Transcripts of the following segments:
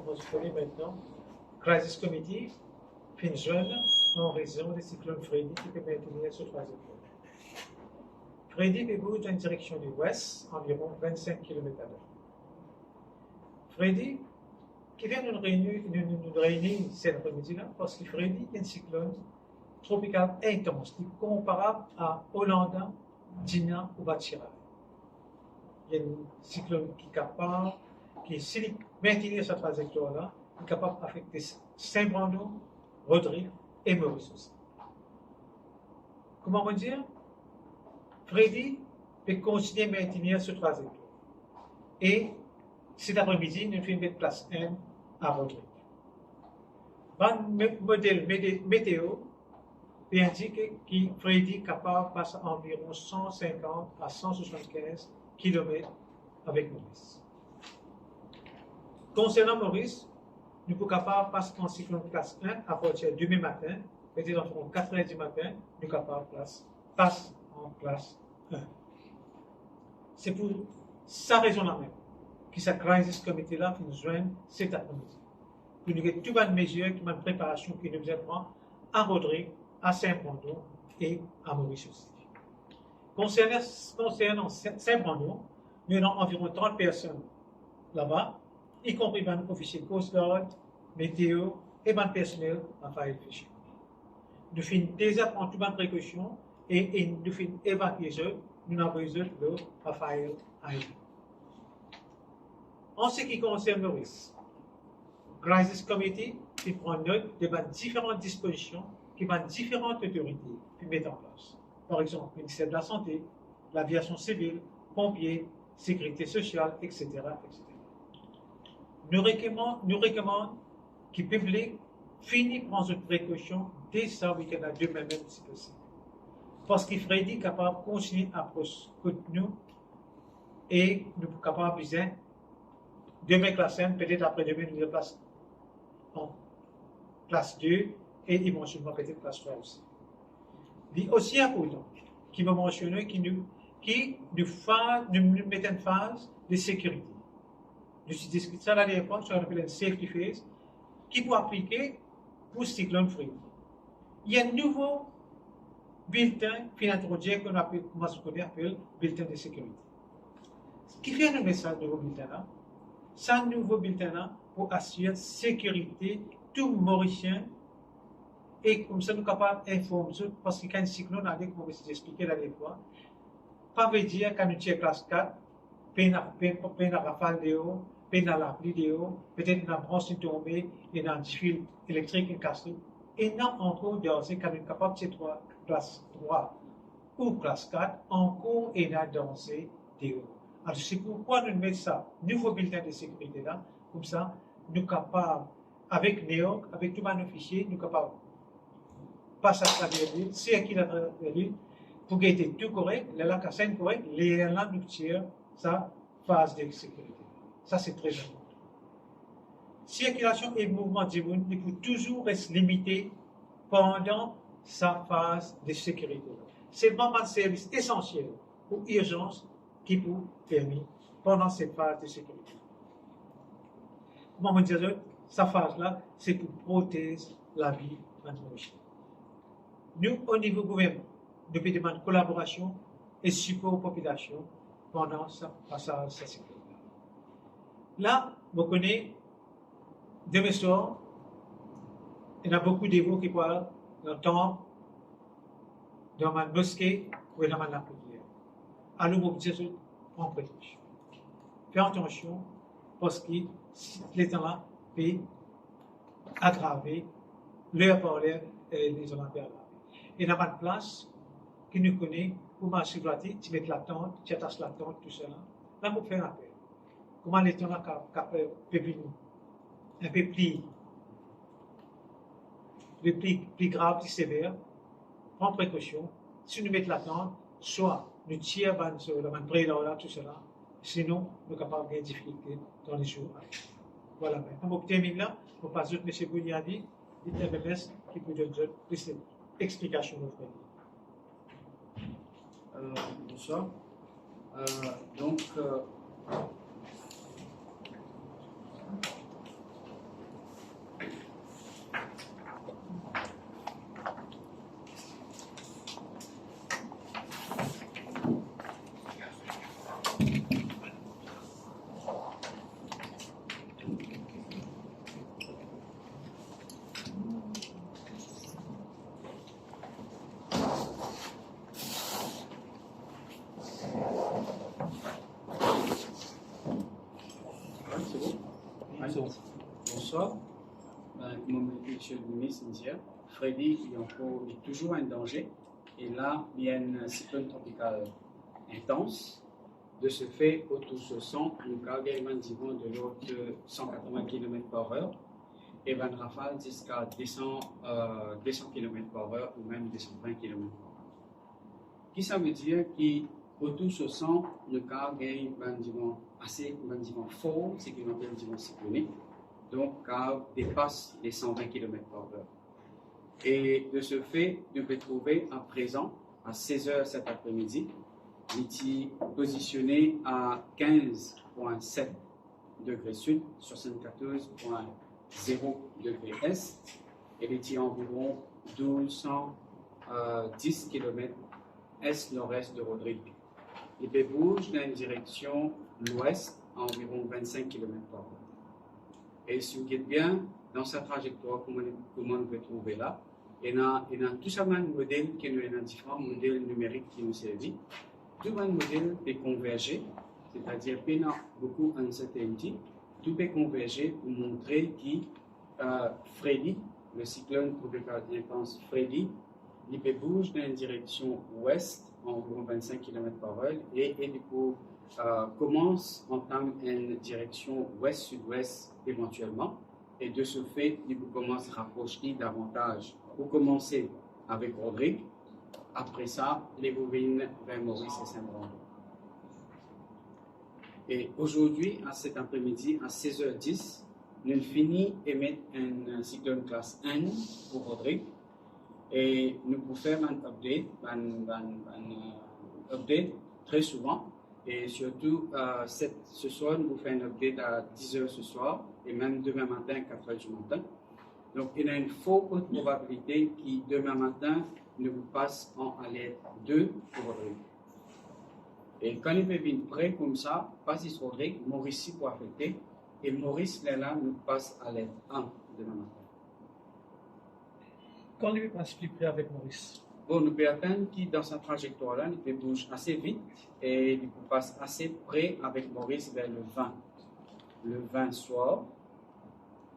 comment je connais maintenant, Crisis Committee, fin jeune, en raison des cyclones Freddy qui peut maintenir ce troisième point. Freddy peut bouger dans une direction de l'ouest, environ 25 km/h. Freddy, qui vient nous réunir cet après-midi-là, parce que Freddy est un cyclone tropical intense, qui est comparable à Hollanda, Dina ou Batira. Il y a un cyclone qui est capable, qui, s'il maintient sa trajectoire-là, est capable d'affecter Saint-Brando, Rodrigue et Maurice aussi. Comment on va dire? Freddy peut continuer à maintenir ce trajectoire. Et cet après-midi, nous faisons mettre place 1 à Rodrigue. Le modèle météo indique que Freddy est capable de passer environ 150 à 175 km avec Maurice. Concernant Maurice, nous sommes capables de passer en cyclone classe 1 à partir de demain matin, peut-être environ 4 h du matin, nous sommes capables de passer en classe 1. C'est pour sa raison-là même que cette crisis comité-là nous joigne cet après-midi. Nous avons toutes les mesures, toutes les préparations que nous avons à Rodrigue, à Saint-Brando et à Maurice aussi. Concernant Saint-Brando, nous avons environ 30 personnes là-bas, y compris les officiers Coast Guard, météo et les personnels à Fire Fishing. Nous faisons déjà prendre toutes les précautions et nous faisons évacuer eux, nous envoyons eux à Fire Island. En ce qui concerne Maurice, Crisis Committee qui prend note de différentes dispositions qui vont différentes autorités qui mettent en place. Par exemple, le ministère de la Santé, l'aviation civile, pompiers, sécurité sociale, etc. etc. Nous recommandons que le public finisse prendre une précaution dès ce week-end à demain même si possible. Parce qu'il Freddy est capable de continuer à proche nous et nous sommes capables de dire demain classe 1, peut-être après demain nous place en classe 2 et éventuellement peut-être classe 3 aussi. Il est aussi important qu'il m'a mentionné qu'il nous met en phase de sécurité. Nous avons discuté ça la dernière fois, ce qu'on appelle une safety phase, qui peut appliquer pour cyclone Freddy. Il y a un nouveau bulletin qui est introduit qu'on appelle bulletin de sécurité. Ce qui fait un message de nouveau bulletin-là, c'est un nouveau bulletin-là pour assurer la sécurité de tout Mauricien et comme ça nous sommes capables d'informer parce que quand un cyclone a dit, comme je vous expliqué la dernière fois, pas veut dire quand nous sommes classe 4, peine à rafale de haut, peine à la pluie de haut, peut-être dans la branche tombée et dans le fil électrique cassé. Et non encore danser quand nous sommes capables de classe 3 ou classe 4, encore et dans danser de haut. Alors c'est pourquoi nous mettons ça, nouveau bulletin de sécurité là, comme ça, nous sommes capables, avec NEOC, avec tous nos fichiers, nous sommes capables de passer à travers l'île, c'est qui à travers l'île, pour guetter tout correct, les lacs à scène correct, les là nous tirent sa phase de sécurité. Ça c'est très important. Circulation et mouvement du monde, il faut toujours rester limité pendant sa phase de sécurité. C'est vraiment un service essentiel pour urgence qui peut permettre pendant cette phase de sécurité. Comment on dit ça? Cette phase-là, c'est pour protéger la vie de notre. Nous, au niveau gouvernement, nous demandons collaboration et support aux populations pendant ce passage de sécurité. Là, vous connaissez, demain soir, il y a beaucoup d'évoques qui parlent dans le temple, dans la mosquée ou dans la prière. Alors, vous dites, en précaution. Faites attention parce que les temps-là peuvent aggraver leur parler et les Olympiades. Et dans la place qui nous connaît, pour marcher droit, tu mets la tente, tu attaches la tente, tout cela. Là, vous faites appel. Comment les temps-là peuvent un peu plus grave, plus sévère, prends précaution. Si nous mettons la tente, soit nous tirons sur la prélat, tout cela, sinon nous sommes capables de gagner des difficultés dans les jours. Voilà, maintenant, on termine là, on passe à M. Bouniadi, du MMS, qui peut donner plus d'explications de votre Bonsoir. Donc, c'est bon? C'est bon. Bonsoir. Mon nom est Michel Cynthia. Freddy est toujours en danger. Et là, il y a un cyclone tropical intense. De ce fait, autour de 100, nous avons de l'ordre de 180 km/h et van rafale jusqu'à 200 km/h ou même 220 km/h. Qui ça veut dire qu'autour de 100, nous avons assez fort, ce qu'on appelle cyclonique, donc qui dépasse les 120 km/h. Et de ce fait, nous pouvons trouver à présent, à 16h cet après-midi, il est positionné à 15,7 degrés sud, 74,0 degrés est, et il est environ 1210 km est-nord-est de Rodrigue. Il bouge dans une direction l'ouest à environ 25 km/h. Et si vous regardez bien dans sa trajectoire, comment on peut trouver là, il y a tout ça un modèle qui nous a différents modèles numériques qui nous servent. Tout un modèle peut converger, c'est-à-dire qu'il y a beaucoup d'uncertainty, tout peut converger pour montrer que Freddy, le cyclone tropical intense Freddy, il peut bouger dans une direction ouest, environ 25 km/h, et du coup commence en une direction ouest-sud-ouest éventuellement, et de ce fait, il commence à rapprocher davantage. Pour commencer avec Rodrigue, après ça, les bovines vers Maurice et Saint-Brandon. Et aujourd'hui, à cet après-midi, à 16h10, nous finissons d'émettre un cyclone classe 1 pour Rodrigue. Et nous pouvons faire un update très souvent. Et surtout, ce soir, nous pouvons faire un update à 10h ce soir et même demain matin à 4h du matin. Donc, il y a une forte probabilité que demain matin, nous passe en alerte 2 pour Rodrigue. Et quand il peut venir près comme ça, passe sur Rodrigue, Maurice pour affecter, et Maurice là nous passe à alerte 1 demain matin. Quand il passe plus près avec Maurice? Bon, nous pouvons atteindre que dans sa trajectoire là, il peut bouger assez vite et il passe assez près avec Maurice vers le 20. Le 20 soir.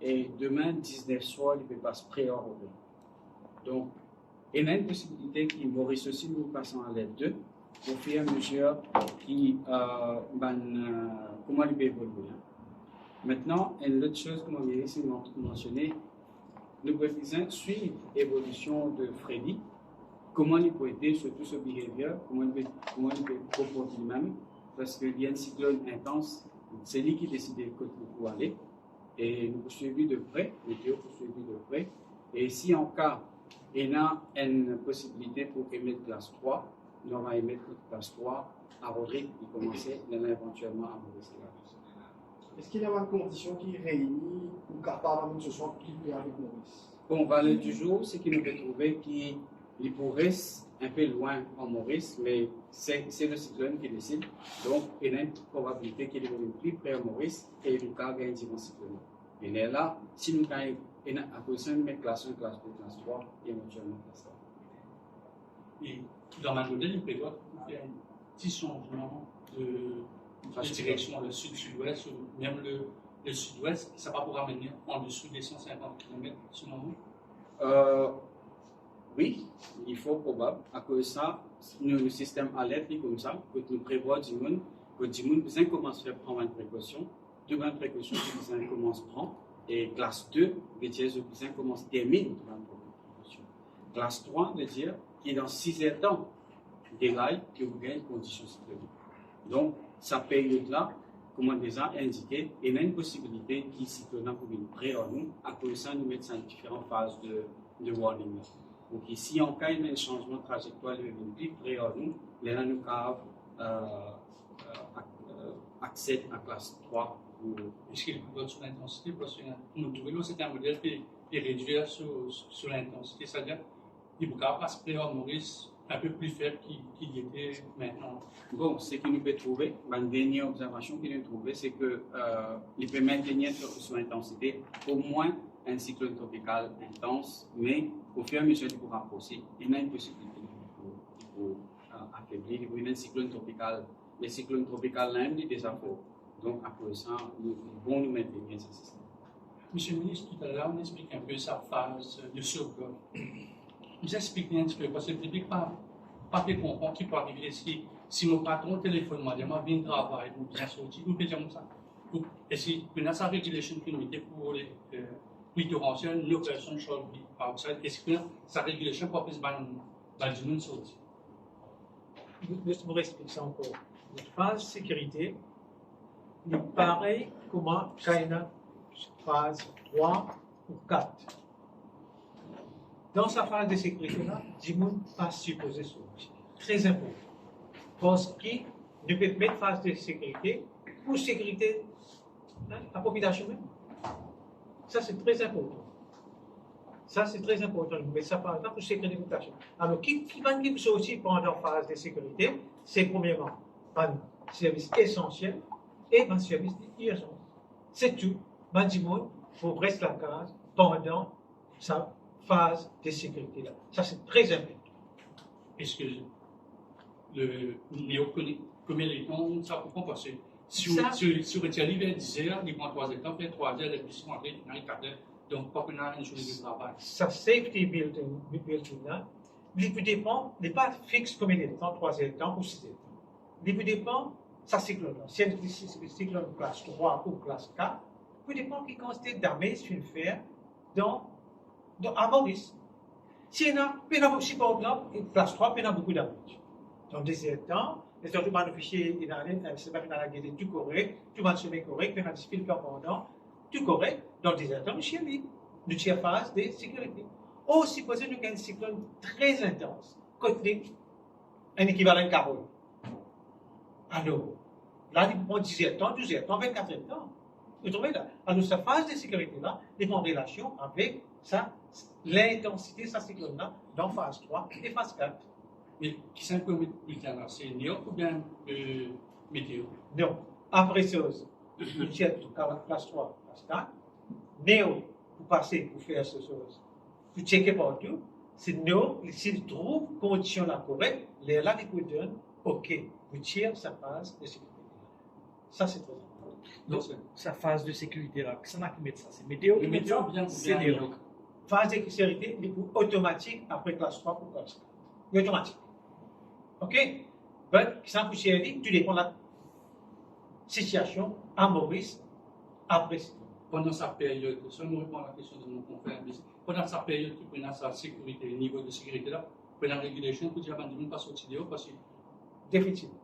Et demain, 19 soir, il peut passer près à Rodrigue. Donc, il y a une possibilité que Maurice aussi nous passe en alerte 2 au fur et à mesure comment il peut évoluer. Maintenant, une autre chose que je vais mentionner, nous pouvons suivre l'évolution de Freddy, comment il peut aider surtout ce behavior, comment il peut comporter lui-même, parce qu'il y a un cyclone intense, c'est lui qui décide de où aller. Et nous poursuivons de près, météo poursuivons de près. Et si en cas, il y a une possibilité pour émettre classe 3, nous allons émettre classe 3 à Rodrigue, qui commençait éventuellement à Maurice. Est-ce qu'il y a une condition qui réunit ou capable de se soit plié avec Maurice? Bon, valeur du jour, c'est qu'il nous peut trouver qu'il pourrait un peu loin en Maurice, mais c'est le cyclone qui décide. Donc, il y a une probabilité qu'il est plus près à Maurice et il va gagner un cyclone. Et là, si nous avons à position de classe 1, classe 2, classe 3, et éventuellement classe 3. Et dans ma modèle, il prévoit qu'il y a un petit changement de direction, le sud-sud-ouest, ou même le sud-ouest, ça va pouvoir amener en dessous des 150 km ce moment? Oui, il faut probable. À cause de ça, le système alerte est comme ça, que nous prévoit du monde, que du monde besoin commence à prendre une précaution, deux bonnes précautions que besoin commence à prendre, et classe 2, veut dire que besoin commence à terminer une précaution. Classe 3 veut dire qu'il est dans 6 heures de temps, délai que vous gagnez une condition cyclonique. Donc, cette période-là, comme on déjà indiqué, il y a une possibilité qu'il cyclone pour une près à nous, à cause de ça, nous mettons en différentes phases de warning. Donc ici, en cas d'un changement de trajectoire, il est plus près à nous, là nous avons accès à classe 3. Est-ce qu'il peut sur l'intensité? Parce que nous trouvons que c'est un modèle qui est réduit sur l'intensité, c'est-à-dire qu'il peut passer près à Maurice un peu plus faible qu'il était maintenant. Bon, ce que nous pouvons trouver, la dernière observation que nous avons trouvée, c'est qu'il peut maintenir sur l'intensité au moins un cyclone tropical intense, mais au fur et à mesure qu'il pourra rapprocher, il y a une possibilité pour affaiblir. Il y a un cyclone tropical, le cyclone tropical là, il est déjà fort. Donc, après ça, nous devons nous maintenir ce système. Monsieur le ministre, tout à l'heure, on explique un peu sa phase de sauvegarde. Vous expliquez un petit peu, parce que le public pas fait comprendre qu'il peut arriver ici. Si mon patron téléphone, moi, je viens de travail, ou bien sortir, ou bien comme ça. Et si on a sa régulation qui nous était pour les différentiels, nos personnes sont outside, est-ce que sa régulation pour plus de nous sortir? Je vous explique ça encore. La phase sécurité est pareil comment China phase 3 ou 4. Dans sa phase de sécurité-là, Jimoun pas supposé sortir. Très important. Parce qu'il ne peut mettre phase de sécurité pour sécurité la population même. Ça, c'est très important. Ça, c'est très important. Mais ça, par exemple, pour sécurité de la population. Alors, qui va sortir pendant la phase de sécurité? C'est premièrement un service essentiel et un service d'urgence. C'est tout. Mandimoun pour rester la case pendant sa phase de sécurité-là. Ça, c'est très important. Est-ce que le néo-coméléton, ça peut pas passer? Si on est arrivé à 10 heures, il prend 3 heures, fait 3 heures, et puis si on arrive dans les 4 heures, donc pas qu'on a une journée de travail. Sa safety building-là, il peut dépendre, il n'est pas fixe comme il est, dans 3 heures de temps ou 6 heures de temps. Il peut dépendre, ça cyclone-là. Si c'est un cyclone classe 3 ou classe 4, il peut dépendre qui constate damage qu'il fait à Maurice. Si on a, si par exemple, classe 3, on a beaucoup de damage. Dans 10 heures de temps, les autres fichiers, il a la gueule tout correct, tout va se mettre correct, on a des fils pendant, tout correct, dans 10 heures de temps, nous tire phase de sécurité. Ou supposons nous avons un cyclone très intense, côté un équivalent Carole. Alors, là, il prend 10 heures de temps, 12 heures de temps, 24 heures de temps. Vous trouvez là? Alors, sa phase de sécurité-là est en relation avec l'intensité de sa cyclone-là dans phase 3 et phase 4. Mais qui c'est un peu bulletin là? C'est Néo ou bien météo? Non. Après ça, nous tire classe 3, classe 4. Néo, pour passer, pour faire ces choses, pour checker partout, c'est Néo, s'il trouve condition là correcte, là, il vous donne, OK, vous tirez sa phase de sécurité. Ça, c'est très important. Donc, sa phase de sécurité là, ça n'a qu'à mettre ça. C'est météo qui met ça, c'est Néo. Phase de sécurité, il est automatique après classe 3 pour classe 4. Il est automatique. OK? Mais, sans poussière, tu dépends de la situation à Maurice après. Pendant sa période, seulement répondre à la question de mon confrère, pendant sa période, tu prends sa sécurité, le niveau de sécurité là, pendant la régulation, tu dis avant de ne pas sortir de haut parce que. Définitivement.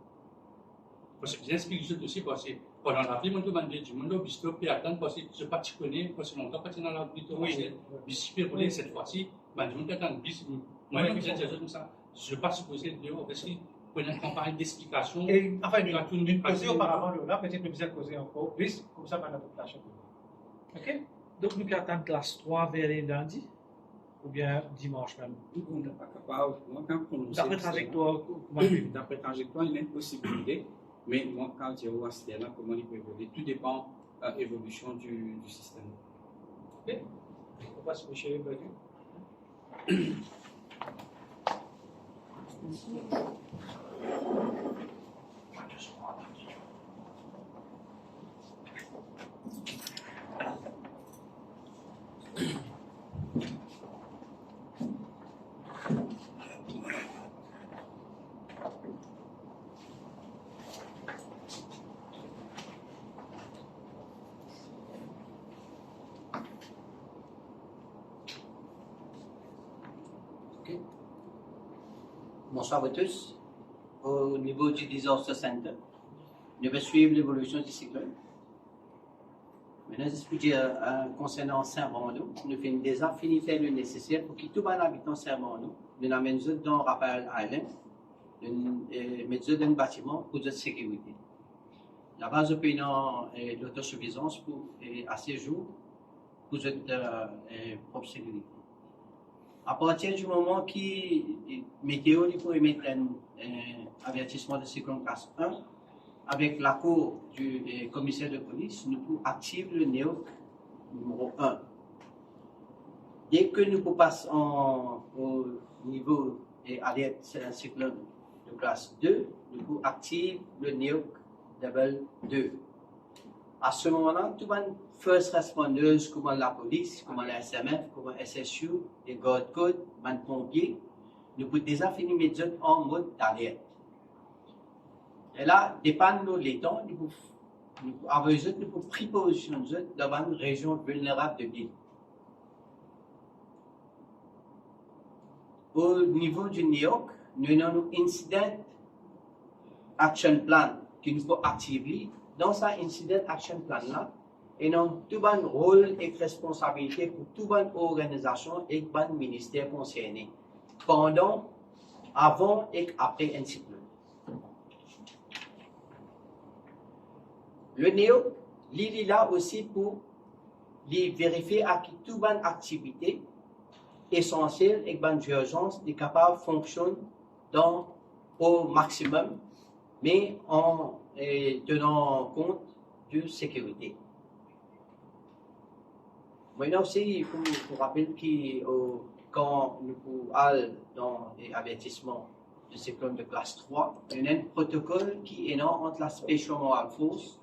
Parce que j'explique juste aussi parce que pendant la vie, on demande du monde, on peut attendre parce que je ne pas te connais, parce que longtemps, quand tu es dans la vie, tu rouler cette fois-ci, on demande attendre, moi, je dis comme ça, je ne vais pas supposer de haut parce que pour une campagne d'explication. Et enfin, nous avons causé auparavant, là, peut-être nous allons causer encore plus, comme ça, pendant la population. OK? Donc, nous attendons classe 3 vers lundi ou bien dimanche même. On n'est pas capable. D'après trajectoire, D'après trajectoire, il y a une possibilité. Mais moi, quand je vois ce là, comment il peut évoluer, tout dépend de l'évolution du système. OK? On passe au chez Badu. Bonsoir à tous. Au niveau du Disaster Center, nous allons suivre l'évolution du cyclone. Maintenant, je peux dire concernant Saint-Rondo, nous avons déjà fini de faire le nécessaire pour que tous les habitants de Saint-Rondo nous amènent dans Raphaël Island, nous mettons dans un bâtiment pour notre sécurité. La base de paiement et l'autosuffisance à ce jour pour notre propre sécurité. À partir du moment que météo peut émettre un avertissement de cyclone classe 1, avec l'accord du commissaire de police, nous pouvons activer le NEOC numéro 1. Dès que nous passons au niveau d'alerte cyclone de classe 2, nous pouvons activer le NEOC level 2. À ce moment-là, tout le monde first responders, comme la police, comme la SMF, comme SSU, les gardes côtes, les pompiers, nous pouvons déjà finir mettre en mode d'alerte. Et là, dépendant de l'état, nous pouvons prépositionner devant une région vulnérable de l'île. Au niveau du NEOC, nous avons un Incident Action Plan qui nous peut activer. Dans ce Incident Action Plan-là, nous avons tout un rôle et responsabilité pour toute une organisation et un ministère concerné, pendant, avant et après un cyclone. Le NEOC, il est là aussi pour vérifier à qui toute une activité essentielle et une urgence est capable de fonctionner au maximum, mais en tenant compte de sécurité. Maintenant aussi, il faut rappeler que quand nous allons dans les avertissements de cyclone de classe 3, il y a un protocole qui est entre la Special Force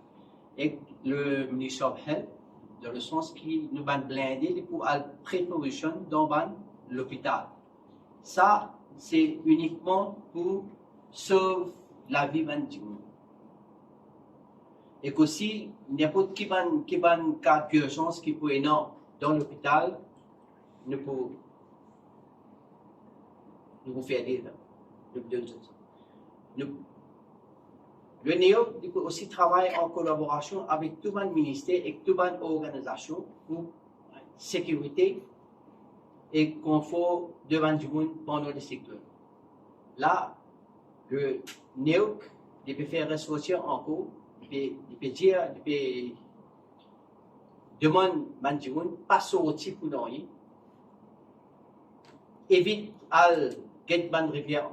et le Ministère de Health, dans le sens qui nous va blinder pour la préparation dans l'hôpital. Ça, c'est uniquement pour sauver la vie de gens. Et qu'aussi, n'importe qui va cas d'urgence qui peut être dans l'hôpital, nous pouvons faire des. Le NEOC peut aussi travailler en collaboration avec tout le ministère et toute organisation pour sécurité et confort devant du monde pendant le cyclone. Là, le NEOC peut faire ressortir encore, il peut dire, il peut demander du monde pas sortir pour nous, évite à get ban rivière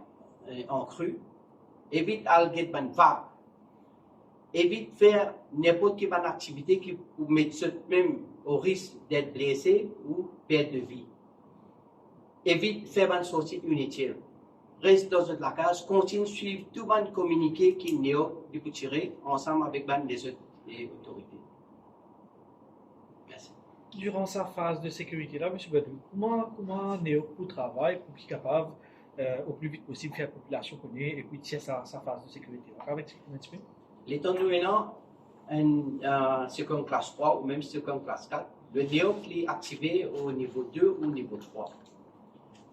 en crue, évite à get ban vague. Évite de faire n'importe quelle activité qui peut mettre même au risque d'être blessé ou perdre de vie. Évite de faire une sortie inutile. Reste dans la case, continue de suivre tout le communiqué qui est peut tirer ensemble avec les autorités. Merci. Durant sa phase de sécurité là, M. Badou, comment NEOC travaille pour qu'il soit capable au plus vite possible faire la population connaître et puis tirer sa phase de sécurité? Avec un petit peu. L'étant donné, c'est comme classe 3 ou même c'est comme classe 4, le NEOC est activé au niveau 2 ou niveau 3.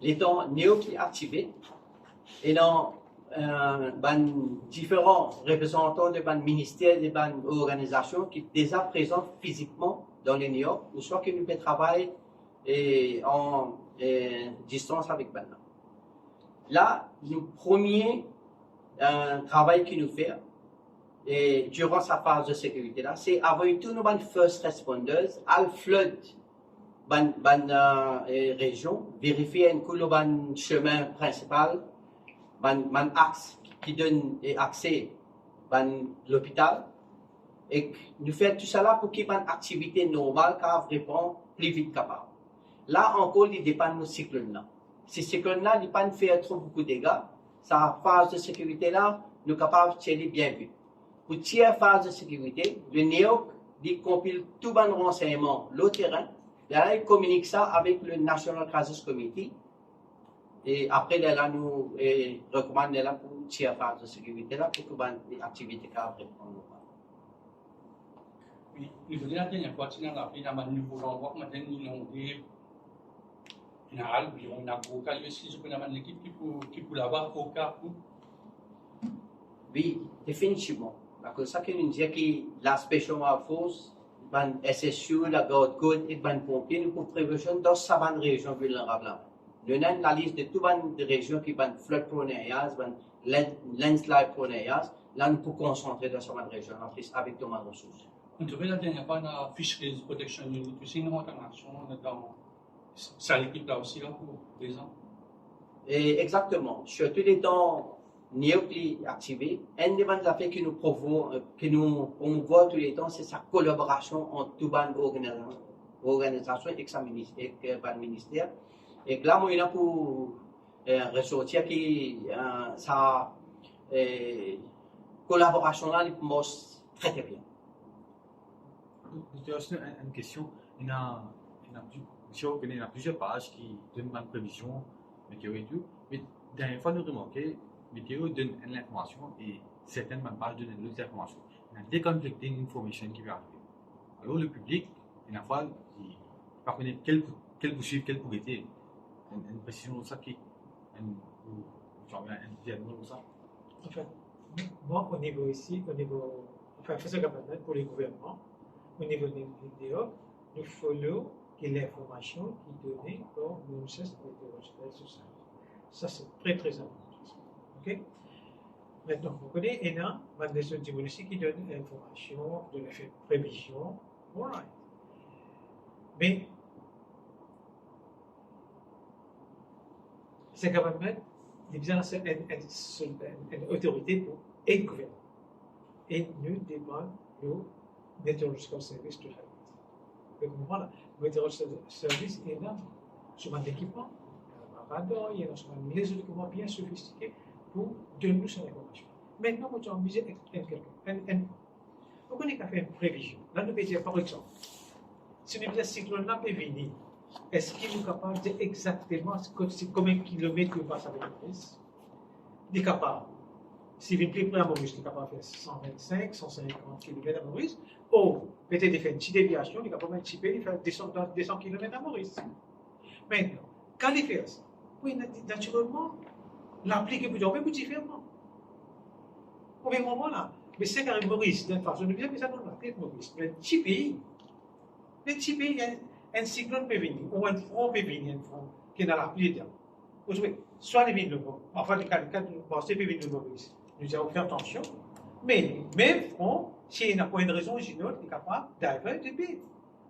L'étant NEOC est activé, et dans différents représentants de ministères, de organisations qui sont déjà présents physiquement dans les NEOC, ou soit que nous pouvons travailler en distance avec eux. Là, le premier travail que nous faisons, et durant sa phase de sécurité là, c'est avoir tous nos first responders à le flood région, vérifier un coup le chemin principal, axe qui donne accès à l'hôpital, et nous faisons tout ça là pour qu'il y ait une activité normale car répond plus vite capable. Là encore, il dépend de cyclone là. Si cyclone là, il ne pas faire trop beaucoup de dégâts, sa phase de sécurité là, nous sommes capables de tirer bien vite. Pour tirer la phase de sécurité, le NEOC compile tout le renseignement, le terrain, et là, il communique ça avec le National Crisis Committee, et après, là, nous recommandons là pour tirer la phase de sécurité là, pour que les activités capables de répondre. Oui, il faut dire la dernière fois, il y a un nouveau endroit qui m'a inondé. Il y a un gros cas, si je peux avoir une équipe qui peut l'avoir au cas où. Oui, définitivement. C'est ça que nous disons que la Special Force, la SSU, la Garde Côte et les pompiers, nous pouvons prévenir dans cette région vulnérable. Nous avons la liste de toutes les régions qui sont flood prone areas, landslide prone areas. Là, nous pouvons concentrer dans cette région avec toutes les ressources. On trouve la dernière fois la Fisheries Protection Unit, c'est une internation dans ça l'équipe là aussi là pour les ans. Exactement. Sur tous les temps, NEOC est activé. Un des affaires que nous promouvons tous les temps, c'est sa collaboration entre toutes les organisations et le ministère. Et là, moi, il y a pour ressortir que sa collaboration là, elle marche très très bien. une question. Il y a plusieurs pages qui donnent une prévision météo et tout. Mais dernière fois, nous remarquons météo donne l'information et certaines pages donnent d'autres informations. Il y a déconflicting information qui va arriver. Alors le public, une fois, il ne peut pas connaître quel vous suivre, quel pour être. Une précision de ça qui un ça. En fait, moi, au niveau ici, enfin, faisons gouvernement pour les gouvernements, au niveau des vidéos, nous follow que l'information qui est donnée par le ministère de la Société. Ça, c'est très, très important. OK? Maintenant, vous connaissez, il y a un ministère du ministère qui donne l'information, de la prévision. All right. Mais, ce gouvernement, il y a besoin d'une autorité pour aider le gouvernement. Et nous demandons le Meteorological Service de help. Donc, voilà, le Meteorological Service est là, sur un équipement, un radar, il y a des équipements bien sophistiqués pour donner cette information. Maintenant, on a besoin de quelqu'un. On connaît qu'à faire une prévision. Là, nous pouvons dire, par exemple, si nous avons un cyclone-là peut venir, est-ce qu'il est capable de dire exactement combien de kilomètres il passe avec le risque? Il est capable. S'il vient plus près à Maurice, il est capable de faire 125, 150 km à Maurice. Ou peut-être de faire une petite déviation, il est capable d'anticiper, de faire 200 km à Maurice. Maintenant, quand il fait ça, oui, naturellement, l'appliquer pour dire, mais différemment. Au même moment là, mais c'est quand même Maurice, d'une façon, nous disons, ça dans la tête, Maurice. Mais le petit pays, il y a un cyclone peut venir, ou un front peut venir, un front qui est dans la pluie. Vous savez, soit les villes de Maurice, enfin, les cas de penser peut venir de Maurice. Nous avons fait attention, mais même front, s'il n'y a pas une raison originale, il est capable d'avoir des billes.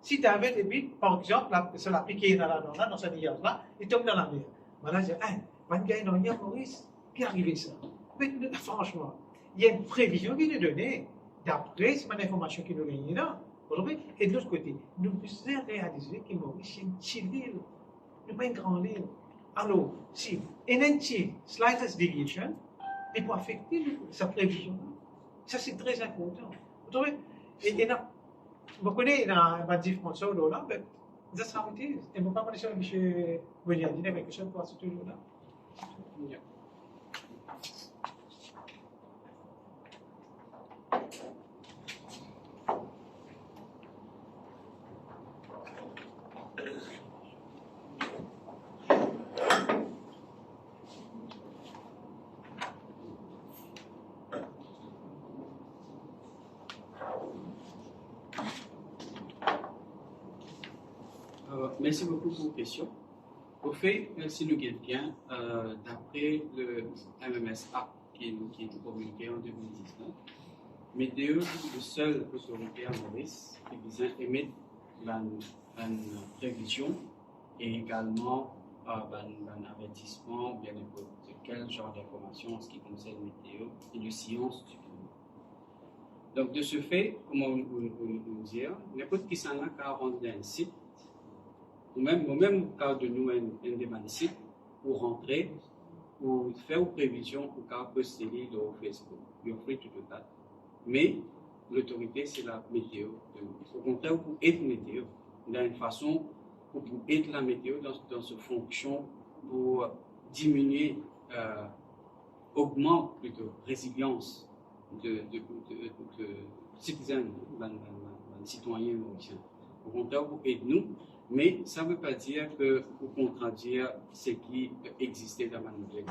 Si tu avais des billes, par exemple, c'est l'appliqué dans ce nuage-là, il tombe dans la mer. Maintenant, je dis, pas de gars dans l'île Maurice, qui est arrivé ça? Mais franchement, il y a une prévision qui est donnée, d'après cette information qui nous gagne là. Et de l'autre côté, nous devons réaliser que Maurice est une petite île, nous pas une grande île. Alors, si il y a une petite slightest deviation, il peut affecter sa prévision. Ça, c'est très important. Et vous connaissez la différence là, mais that's how it is. Et vous ne pouvez pas dire que M. William dit quelque chose pour ce toujours là. Merci beaucoup pour vos questions. Au fait, si nous guettons bien, d'après le MMS Act qui est publié en 2019, Météo est le seul autorité à Maurice qui vient émettre une prévision et également un avertissement, bien n'importe quel genre d'information en ce qui concerne météo et les sciences du climat. Donc, de ce fait, comme on nous dit, n'importe qui s'en a qu'à rendre un site, ou même au cas de nous, un site, pour rentrer, pour faire une prévision, pour qu'à poster sur Facebook. Il offre tout le tas. Mais l'autorité, c'est la météo. Au contraire, pour être météo, il y a une façon pour être la météo dans cette fonction pour diminuer, augmenter plutôt résilience de citoyens, citoyens mauriciens. Au contraire, pour aider nous, mais ça ne veut pas dire que pour contradire ce qui existait dans le modèle.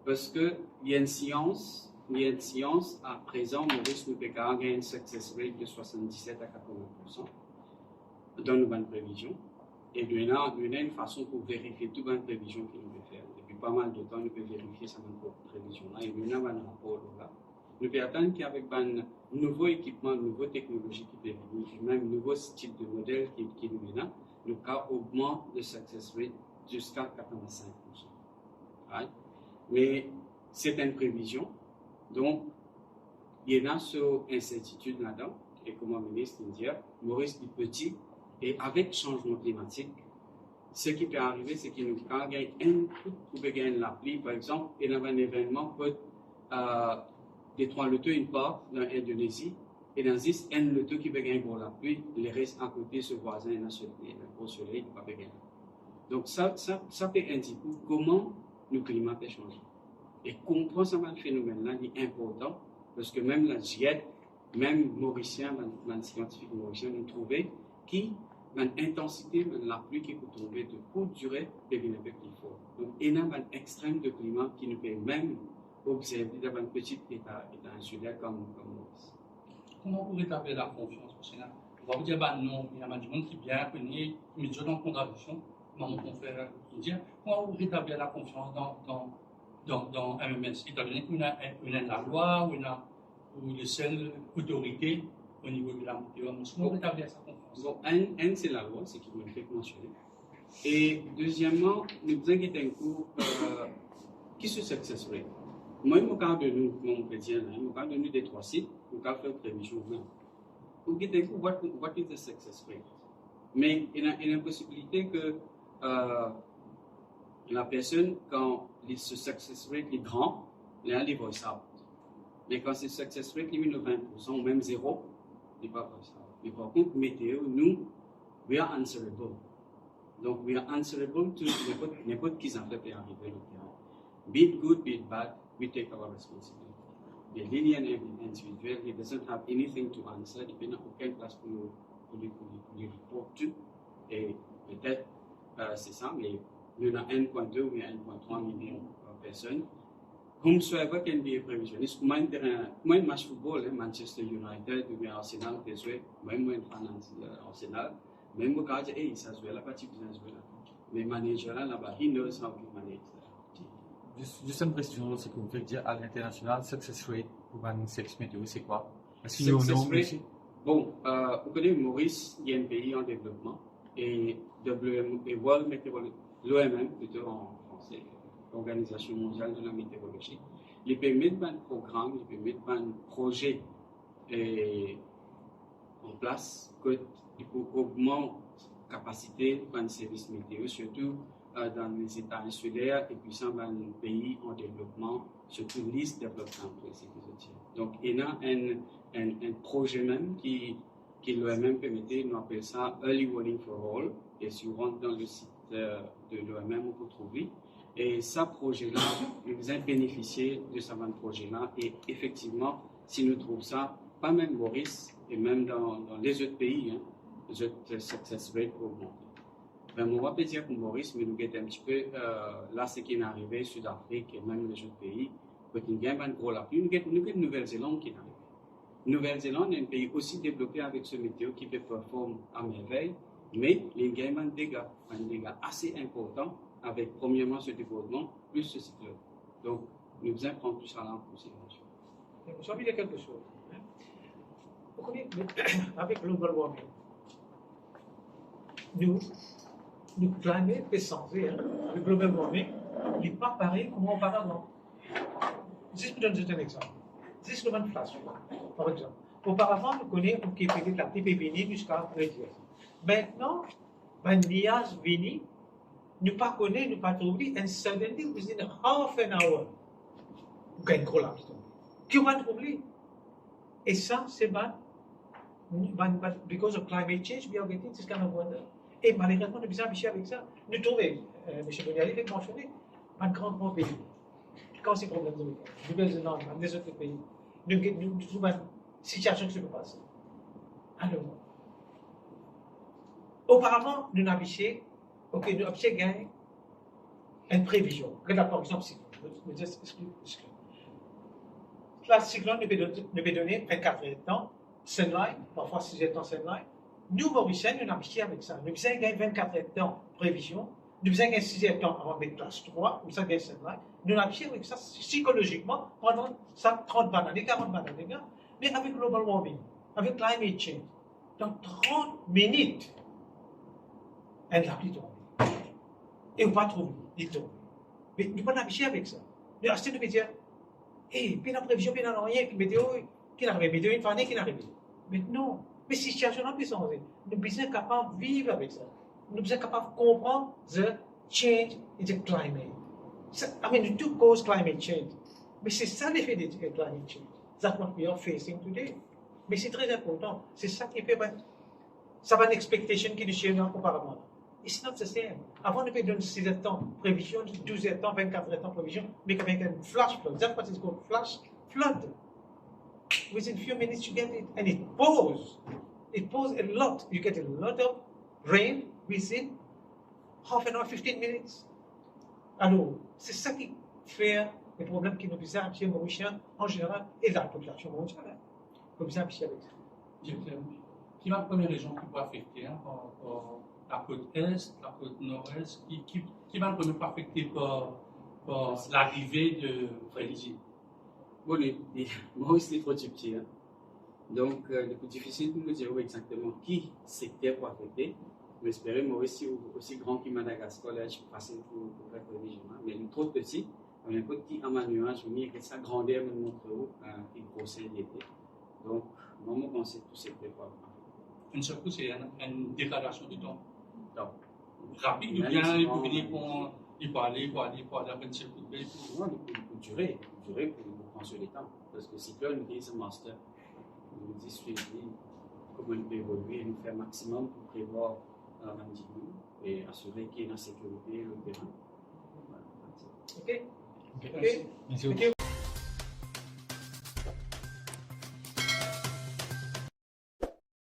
Parce qu'il y a une science, à présent, Maurice nous peut gagner une success rate de 77 à 80% dans nos bonnes prévisions. Et nous avons une façon pour vérifier toutes les prévisions que nous pouvons faire. Depuis pas mal de temps, nous pouvons vérifier ces prévisions-là. Et nous avons un rapport là. Nous pouvons attendre qu'avec un nouveau équipement, une nouvelle technologie qui peut venir, même un nouveau type de modèle qui nous vient, le cas augmente le success rate jusqu'à 85%. Right? Mais c'est une prévision. Donc, il y a sur incertitude là-dedans. Et comme le ministre dit, Maurice est petit. Et avec le changement climatique, ce qui peut arriver, c'est qu'il nous gagne un coup pour gagner la pluie, par exemple, et dans un événement peut détruire le tout une part dans l'Indonésie, et dans this, un le tout qui veut gagner pour la pluie, les restes à côté, ce voisin, au soleil, il va pas gagner. Donc, ça peut indiquer comment le climat peut changer. Et comprendre ce phénomène-là est important, parce que même la GIEC, même Mauricien, les scientifiques mauriciens, ont trouvé l'intensité de la pluie qui peut tomber de courte durée devient un peu plus fort. Donc, il y a un extrême de climat qui nous peut même observer dans un petit état insulaire comme Maurice. Comment vous rétablir la confiance au Sénat? On va vous dire, bah non, il y a du monde qui vient, qui met Dieu dans contradiction, comment mon confrère dit. Comment vous rétablir la confiance dans MMS, étant donné qu'on a la loi, ou une seule autorité au niveau de la météo? Comment vous rétablir sa confiance? Donc, un, c'est la loi, c'est qui me fait mentionner. Et deuxièmement, nous vous inquiétons un coup, qui se success rate? Moi, je me parle de nous, mon président, je me parle de nous des 3 sites, je me parle de prévision. Vous inquiétez un coup, what is the success rate? Mais il y a une possibilité que la personne, quand ce success rate est grand, là, il va ça. Mais quand ce success rate est de 20% ou même 0, il n'est pas comme ça. Mais par contre, météo, nous, we are answerable. Donc, we are answerable to n'importe qui s'en fait arriver au terrain. Be it good, be it bad, we take our responsibility. Les lignes individuelles, he doesn't have anything to answer, il n'a aucune place pour les reporter. Et peut-être, c'est ça, mais il y en a 1,2 ou 1,3 millions de personnes. Whomsoever can be a prévisionniste, moi, un match football, Manchester United ou Arsenal, même moi, Arsenal, même quand je dis, ça se voit là, pas de business là. Mais manager là-bas, he knows how to manage that. Juste une question, c'est que vous faites dire à l'international, success rate pour un service météo, c'est quoi? Success rate, bon, vous connaissez Maurice, il y a un pays en développement, et World Meteorology, l'OMM plutôt en français, l'Organisation mondiale de la météorologie, il peut mettre un programme, il peut mettre un projet en place pour augmenter la capacité d'un service météo, surtout dans les États insulaires et puis dans les pays en développement, surtout least development. Donc, il y a un projet même qui l'OMM permettait, on appelle ça Early Warning for All, et si vous rentrez dans le site de l'OMM, on peut trouver. Et ce projet-là, nous avons bénéficié de ce projet-là, et effectivement, si nous trouvons ça, pas même Maurice, et même dans les autres pays, les autres success rates augmentent. Ben, on va pas dire pour Maurice, mais nous avons un petit peu, là, ce qui est arrivé, Sud-Afrique et même les autres pays, quand il y a un gros lapin, nous avons Nouvelle-Zélande qui est arrivée. Nouvelle-Zélande est un pays aussi développé avec ce météo qui peut performer à merveille, mais il y a un dégât assez important avec premièrement ce développement plus ce cyclone. Donc, nous devons prendre tout ça en considération. J'ai envie de dire quelque chose. Vous connaissez, avec le global warming, nous climat peut changer. Le global warming n'est pas pareil comme auparavant. Si je vous donne juste un exemple. Si je demande inflation, par exemple. Auparavant, nous connaissions que la pluie peut venir jusqu'à réduire. Maintenant, un nuage vient, nous pas connaissons, nous pas trouver, and suddenly, within half an hour, vous avez une gros laps. Qui va trouver? Et ça, c'est because of climate change, we are getting this kind of weather. Et malheureusement, nous sommes habitués avec ça. Nous trouvons, M. Boniali avait mentionné, un grand pays. Quand c'est problème de Nouvelle-Zélande, dans les autres pays, nous trouvons une situation qui se peut passer. Alors, auparavant, nous avons habitué, nous avons gagné une prévision. Regarde, par exemple, la cyclone nous peut donner 24 heures de temps, sunlight, parfois 6 heures de temps sunlight. Nous, Mauriciens, nous avons habitué avec ça. Nous avons gagné 24 heures de temps prévision. Nous avons gagné 6 heures de temps avant de mettre classe 3, nous avons gagné sunlight. Nous avons habitué avec ça psychologiquement pendant 30 années, 40 années. Mais avec global warming, avec climate change, dans 30 minutes, elle n'a plus tombé. Et on va trouver, il tombe. Mais nous sommes habitués avec ça. Nous avons acheté de dire, puis la prévision, puis la rien, puis météo, qui n'arrive, météo, une année qui n'arrive. Mais non, mais si situation n'a plus changé, nous sommes capables de vivre avec ça. Nous sommes capables de comprendre the change in the climate. I mean, to cause climate change. Mais c'est ça l'effet de climate change. That's what we are facing today. Mais c'est très important. C'est ça qui fait. Ça va une expectation qui nous chez nous auparavant. It's not the same. Avant, on peut donner 6 temps, prévision, 12 temps, 24 temps, prévision, mais avec un flash flood. That's what it's called, flash flood. Within few minutes, you get it. And it pours. It pours a lot. You get a lot of rain within half an hour, 15 minutes. Alors, c'est ça qui fait les problèmes qui nous observent chez les Mauriciens en général et la population mondiale. Comme ça, puis avec ça. Qui va la première région qui peut affecter la côte est, la côte nord-est, qui va le premier affecter par l'arrivée de Freddy? Bon, moi aussi, trop petit. Hein. Donc, c'est plus difficile de me dire exactement qui secteur pour affecter. Mais j'espère moi aussi grand que Madagascar, là, je suis facile pour faire prévision. Mais il est trop petit. On a un peu qui en manuel, je me dis que sa grandeur me montre où il grossit l'été. Donc, moi, je pense que tout secteur pour affecter. Une seule coup, c'est une dégradation du temps. Donc, rapide ou bien il peut venir pour aller après une seule coup de non, il peut durer pour prendre sur les temps. Parce que si là, nous disons un master, nous disons suivi, comment il peut évoluer, nous faire maximum pour prévoir la rendez-vous et assurer qu'il y ait la sécurité et le terrain. Voilà. OK? Ok. OK? Merci OK. beaucoup.